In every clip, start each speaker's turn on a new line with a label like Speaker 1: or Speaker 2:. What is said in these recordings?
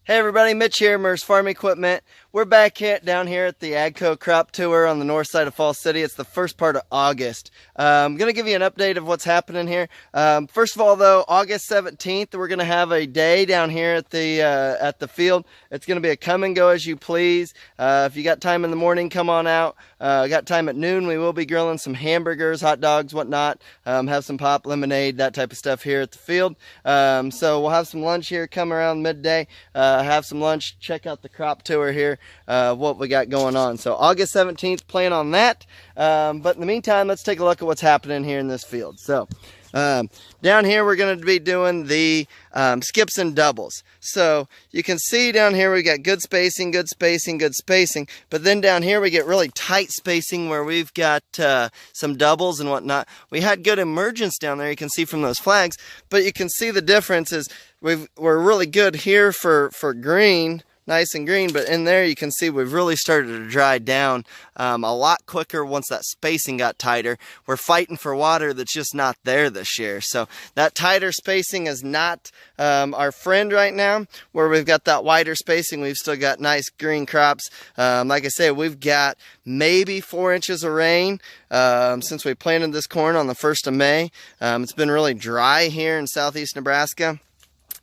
Speaker 1: Hey everybody, Mitch here, Merz Farm Equipment. We're back down here at the AGCO crop tour on the north side of Falls City. It's the first part of August. I'm going to give you an update of what's happening here. First of all though, August 17th, we're going to have a day down here at the field. It's going to be a come and go as you please. If you got time in the morning, come on out. Got time at noon, we will be grilling some hamburgers, hot dogs, whatnot. Have some pop, lemonade, that type of stuff here at the field. So we'll have some lunch here, come around midday. Have some lunch, check out the crop tour here, what we got going on. So August 17th, plan on that. But in the meantime, let's take a look at what's happening here in this field. So down here, we're going to be doing the skips and doubles. So you can see down here, we got good spacing, good spacing, good spacing. But then down here, we get really tight spacing where we've got some doubles and whatnot. We had good emergence down there, you can see from those flags. But you can see the difference is we're really good here for green, nice and green, but in there you can see we've really started to dry down a lot quicker once that spacing got tighter. We're fighting for water that's just not there this year. So that tighter spacing is not our friend right now. Where we've got that wider spacing, we've still got nice green crops. Like I say, we've got maybe 4 inches of rain since we planted this corn on the 1st of May. It's been really dry here in southeast Nebraska.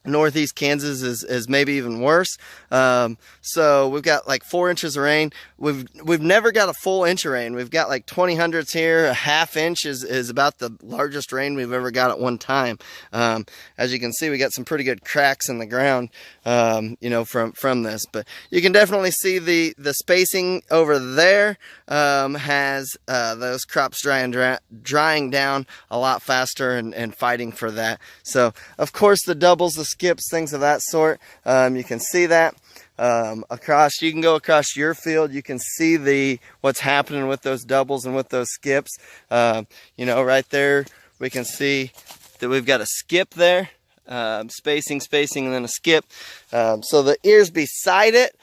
Speaker 1: Northeast Kansas is maybe even worse. So we've got like 4 inches of rain. We've never got a full inch of rain. We've got like 20 hundredths here. A half inch is about the largest rain we've ever got at one time. As you can see, we got some pretty good cracks in the ground, you know, from this. But you can definitely see the spacing over there has those crops drying down a lot faster and fighting for that. So of course the doubles, the skips, things of that sort, you can see that you can go across your field, you can see what's happening with those doubles and with those skips. You know, right there we can see that we've got a skip there, spacing, and then a skip. So the ears beside it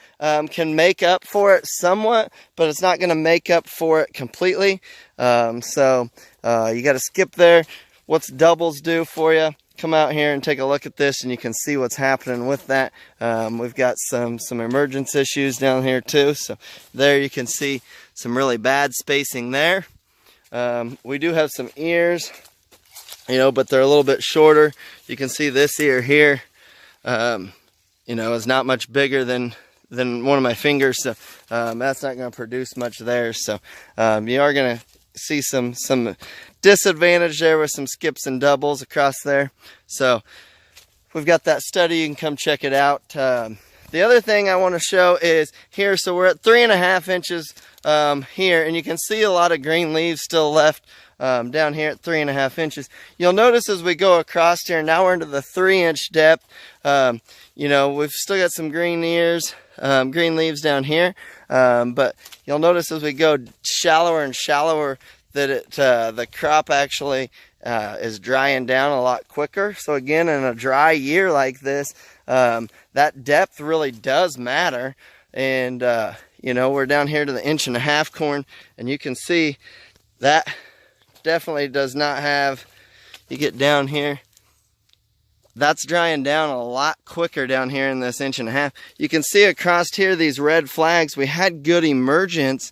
Speaker 1: can make up for it somewhat, but it's not going to make up for it completely. So you got a skip there. What's doubles do for you? Come out here and take a look at this and you can see what's happening with that. We've got some emergence issues down here too. So there you can see some really bad spacing there. We do have some ears, you know, but they're a little bit shorter. You can see this ear here, you know, is not much bigger than one of my fingers. So that's not going to produce much there. So you are going to see some disadvantage there with some skips and doubles across there. So we've got that study, you can come check it out. The other thing I want to show is here, so we're at 3.5 inches here, and you can see a lot of green leaves still left down here at 3.5 inches. You'll notice as we go across here, now we're into the 3-inch depth. You know, we've still got some green ears, green leaves down here, but you'll notice as we go shallower and shallower that the crop actually is drying down a lot quicker. So again, in a dry year like this, that depth really does matter. And you know, we're down here to the 1.5 inch corn, and you can see that definitely does not have, you get down here, that's drying down a lot quicker down here in this 1.5 inches. You can see across here these red flags. We had good emergence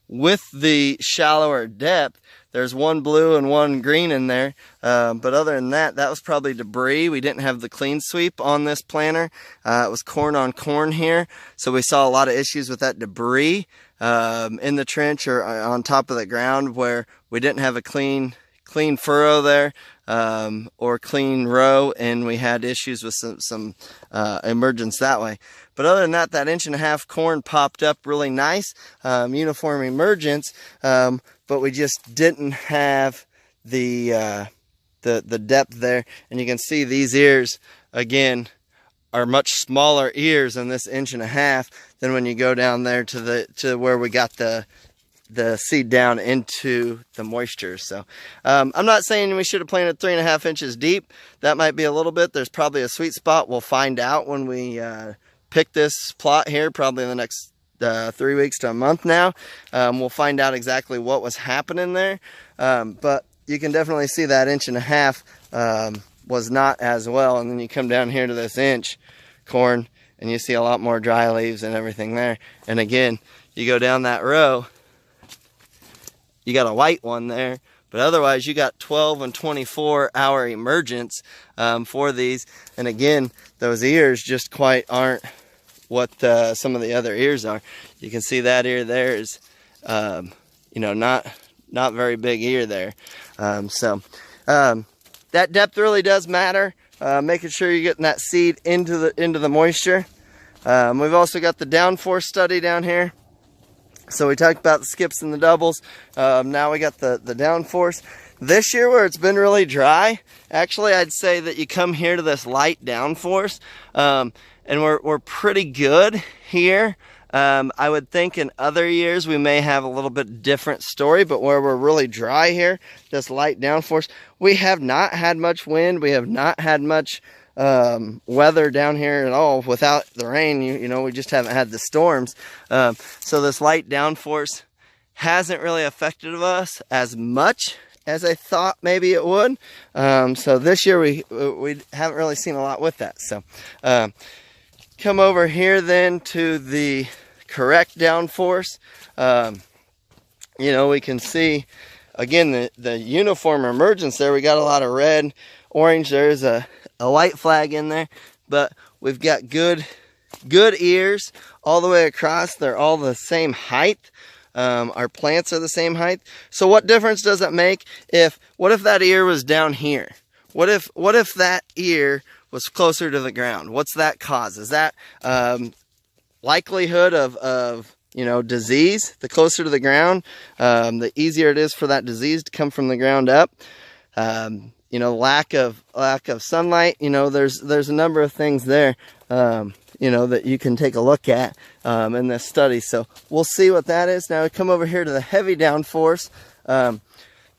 Speaker 1: with the shallower depth. There's one blue and one green in there, but other than that, that was probably debris. We didn't have the clean sweep on this planter. It was corn on corn here, so we saw a lot of issues with that debris in the trench or on top of the ground where we didn't have a clean furrow there, or clean row, and we had issues with some emergence that way. But other than that, that 1.5 inch corn popped up really nice, uniform emergence, but we just didn't have the depth there. And you can see these ears again are much smaller ears in this 1.5 inch than when you go down there to where we got the seed down into the moisture. So I'm not saying we should have planted 3.5 inches deep. That might be a little bit. There's probably a sweet spot. We'll find out when we pick this plot here, probably in the next 3 weeks to a month now. We'll find out exactly what was happening there. But you can definitely see that 1.5 inches was not as well. And then you come down here to this inch corn, and you see a lot more dry leaves and everything there. And again, you go down that row, you got a white one there, but otherwise you got 12 and 24 hour emergence for these. And again, those ears just quite aren't what some of the other ears are. You can see that ear there is, you know, not very big ear there. That depth really does matter. Making sure you're getting that seed into the moisture. We've also got the downforce study down here. So we talked about the skips and the doubles. Now we got the downforce. This year where it's been really dry, actually I'd say that you come here to this light downforce, and we're pretty good here. I would think in other years we may have a little bit different story, but where we're really dry here, this light downforce, we have not had much wind. We have not had much weather down here at all. Without the rain, you know, we just haven't had the storms. So this light downforce hasn't really affected us as much as I thought maybe it would. So this year we haven't really seen a lot with that. So come over here then to the correct downforce. You know, we can see again the uniform emergence there. We got a lot of red, orange. There's a white flag in there, but we've got good ears all the way across. They're all the same height. Our plants are the same height. So what difference does it make what if that ear was down here? What if that ear was closer to the ground? What's that cause? Is that likelihood of you know, disease? The closer to the ground, the easier it is for that disease to come from the ground up. You know, lack of sunlight. You know, there's a number of things there, you know, that you can take a look at in this study. So we'll see what that is. Now we come over here to the heavy downforce.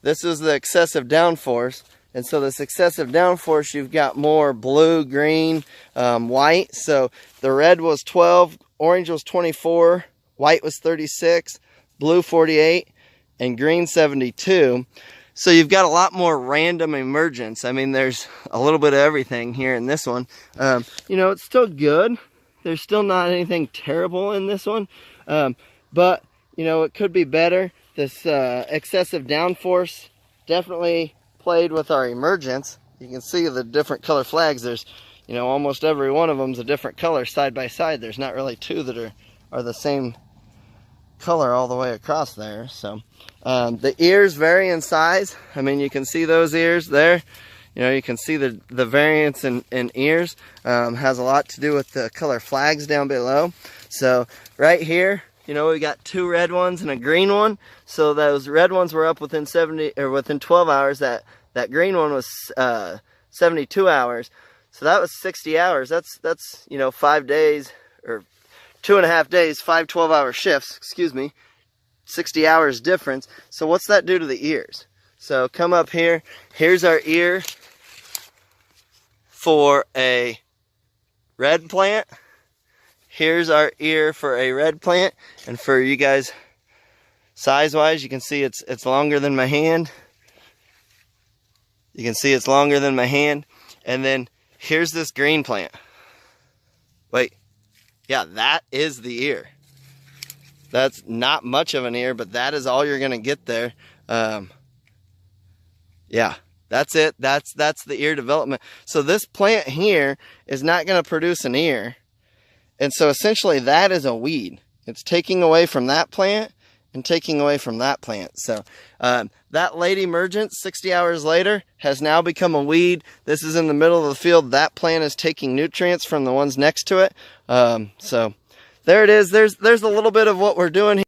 Speaker 1: This is the excessive downforce. And so this excessive downforce, you've got more blue, green, white. So the red was 12, orange was 24, white was 36, blue 48, and green 72. So you've got a lot more random emergence. I mean, there's a little bit of everything here in this one. You know, it's still good. There's still not anything terrible in this one. But, you know, it could be better. This excessive downforce definitely played with our emergence. You can see the different color flags. There's, you know, almost every one of them's a different color side by side. There's not really two that are the same color all the way across there. So the ears vary in size. I mean, you can see those ears there. You know, you can see the variance in ears. Has a lot to do with the color flags down below. So right here, you know, we got two red ones and a green one. So those red ones were up within 12 hours. That green one was 72 hours. So that was 60 hours. That's you know, 5 days or 2.5 days, 5 12-hour shifts, excuse me, 60 hours difference. So what's that do to the ears? So come up here. Here's our ear for a red plant. Here's our ear for a red plant. And for you guys, size-wise, you can see it's longer than my hand. You can see it's longer than my hand. And then here's this green plant. Wait. Yeah, that is the ear. That's not much of an ear, but that is all you're going to get there. Yeah, that's it. That's the ear development. So this plant here is not going to produce an ear. And so essentially that is a weed. It's taking away from that plant and taking away from that plant. So that late emergence 60 hours later has now become a weed. This is in the middle of the field. That plant is taking nutrients from the ones next to it. So there it is. There's a little bit of what we're doing here.